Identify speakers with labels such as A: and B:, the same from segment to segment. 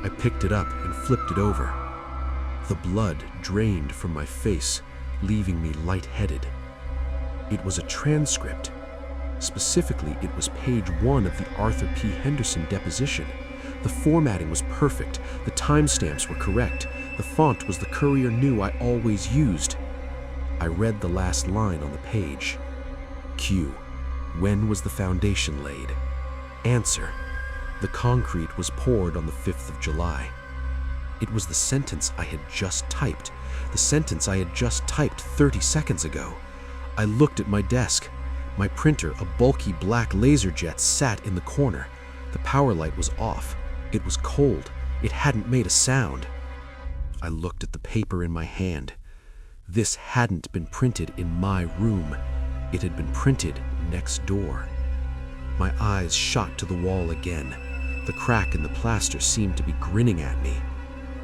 A: I picked it up and flipped it over. The blood drained from my face, leaving me lightheaded. It was a transcript. Specifically, it was page 1 of the Arthur P. Henderson deposition. The formatting was perfect, the timestamps were correct, the font was the Courier New I always used. I read the last line on the page. Q. When was the foundation laid? Answer. The concrete was poured on the 5th of July. It was the sentence I had just typed, the sentence I had just typed 30 seconds ago. I looked at my desk. My printer, a bulky black LaserJet, sat in the corner. The power light was off. It was cold. It hadn't made a sound. I looked at the paper in my hand. This hadn't been printed in my room. It had been printed next door. My eyes shot to the wall again. The crack in the plaster seemed to be grinning at me.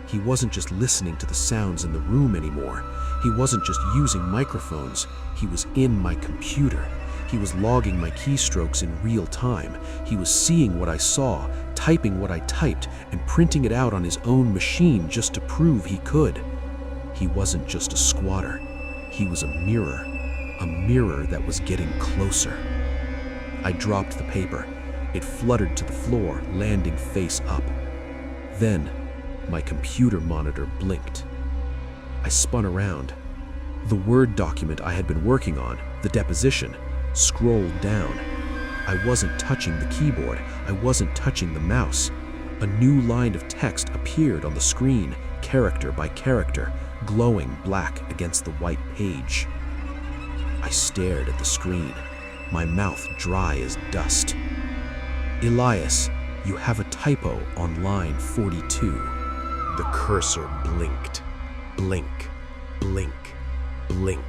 A: He wasn't just listening to the sounds in the room anymore. He wasn't just using microphones. He was in my computer. He was logging my keystrokes in real time. He was seeing what I saw, typing what I typed, and printing it out on his own machine just to prove he could. He wasn't just a squatter. He was a mirror that was getting closer. I dropped the paper. It fluttered to the floor, landing face up. Then, my computer monitor blinked. I spun around. The Word document I had been working on, the deposition, scrolled down. I wasn't touching the keyboard. I wasn't touching the mouse. A new line of text appeared on the screen, character by character, glowing black against the white page. I stared at the screen, my mouth dry as dust. Elias, you have a typo on line 42. The cursor blinked. Blink, blink, blink.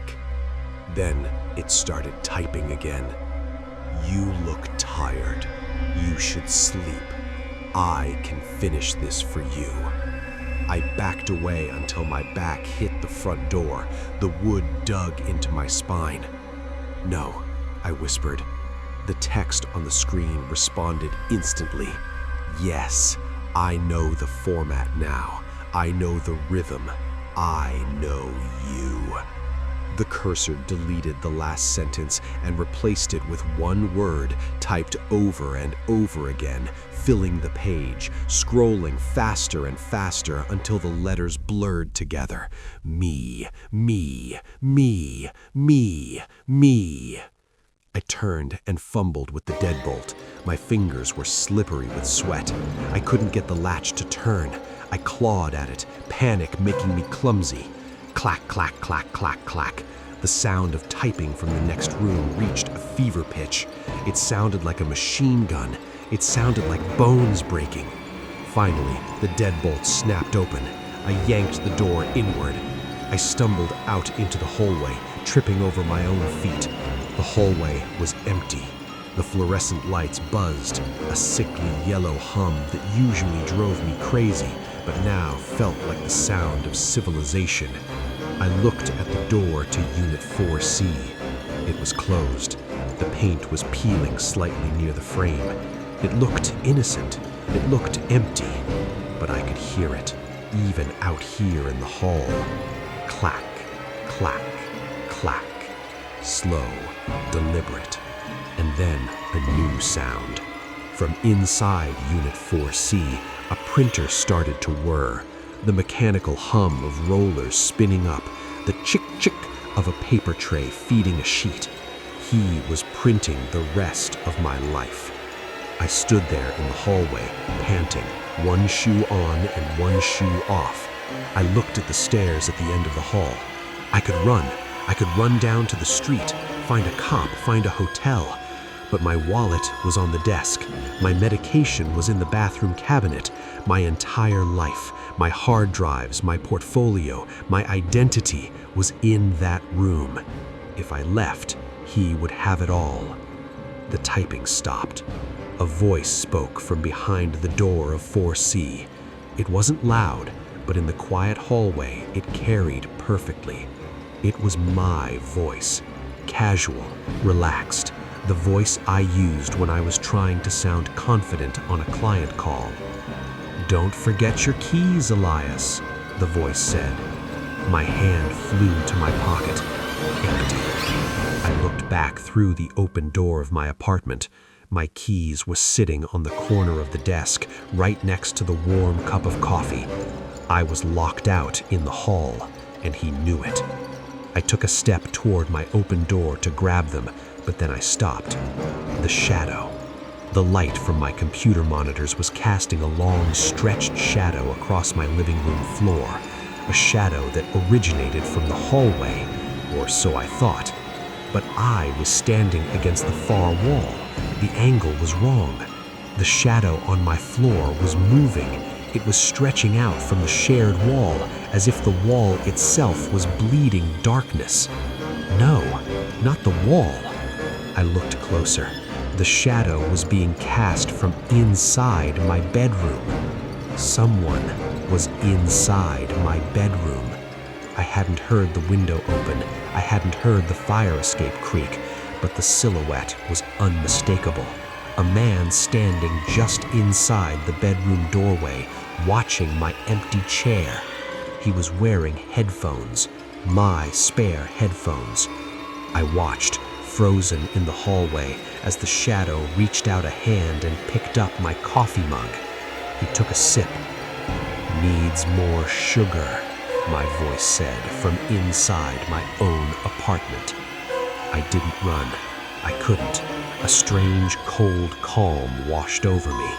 A: Then it started typing again. You look tired. You should sleep. I can finish this for you. I backed away until my back hit the front door. The wood dug into my spine. No, I whispered. The text on the screen responded instantly. Yes, I know the format now. I know the rhythm. I know you. The cursor deleted the last sentence and replaced it with one word typed over and over again, filling the page, scrolling faster and faster until the letters blurred together. Me, me, me, me, me. I turned and fumbled with the deadbolt. My fingers were slippery with sweat. I couldn't get the latch to turn. I clawed at it, panic making me clumsy. Clack, clack, clack, clack, clack. The sound of typing from the next room reached a fever pitch. It sounded like a machine gun. It sounded like bones breaking. Finally, the deadbolt snapped open. I yanked the door inward. I stumbled out into the hallway, tripping over my own feet. The hallway was empty. The fluorescent lights buzzed, a sickly yellow hum that usually drove me crazy, but now felt like the sound of civilization. I looked at the door to Unit 4C. It was closed. The paint was peeling slightly near the frame. It looked innocent. It looked empty. But I could hear it, even out here in the hall. Clack, clack, clack. Slow, deliberate. And then a new sound. From inside Unit 4C, a printer started to whir. The mechanical hum of rollers spinning up, the chick-chick of a paper tray feeding a sheet. He was printing the rest of my life. I stood there in the hallway, panting, one shoe on and one shoe off. I looked at the stairs at the end of the hall. I could run. I could run down to the street, find a cop, find a hotel. But my wallet was on the desk. My medication was in the bathroom cabinet. My entire life, my hard drives, my portfolio, my identity was in that room. If I left, he would have it all. The typing stopped. A voice spoke from behind the door of 4C. It wasn't loud, but in the quiet hallway, it carried perfectly. It was my voice, casual, relaxed, the voice I used when I was trying to sound confident on a client call. "Don't forget your keys, Elias," the voice said. My hand flew to my pocket. Empty. I looked back through the open door of my apartment. My keys were sitting on the corner of the desk, right next to the warm cup of coffee. I was locked out in the hall, and he knew it. I took a step toward my open door to grab them, but then I stopped. The shadow. The light from my computer monitors was casting a long, stretched shadow across my living room floor, a shadow that originated from the hallway, or so I thought. But I was standing against the far wall. The angle was wrong. The shadow on my floor was moving. It was stretching out from the shared wall, as if the wall itself was bleeding darkness. No, not the wall. I looked closer. The shadow was being cast from inside my bedroom. Someone was inside my bedroom. I hadn't heard the window open. I hadn't heard the fire escape creak, but the silhouette was unmistakable. A man standing just inside the bedroom doorway, watching my empty chair. He was wearing headphones, my spare headphones. I watched, frozen in the hallway, as the shadow reached out a hand and picked up my coffee mug. He took a sip. "Needs more sugar," my voice said from inside my own apartment. I didn't run. I couldn't. A strange, cold calm washed over me.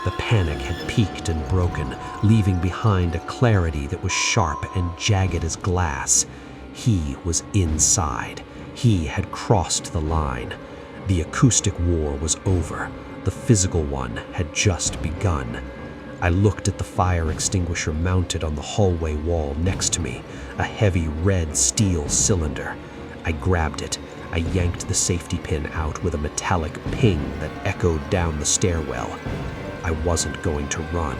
A: The panic had peaked and broken, leaving behind a clarity that was sharp and jagged as glass. He was inside. He had crossed the line. The acoustic war was over. The physical one had just begun. I looked at the fire extinguisher mounted on the hallway wall next to me, a heavy red steel cylinder. I grabbed it. I yanked the safety pin out with a metallic ping that echoed down the stairwell. I wasn't going to run.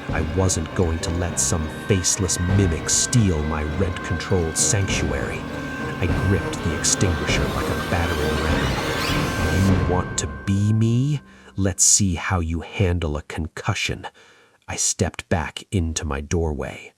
A: I wasn't going to let some faceless mimic steal my rent-controlled sanctuary. I gripped the extinguisher like a battering ram. "You want to be me? Let's see how you handle a concussion." I stepped back into my doorway.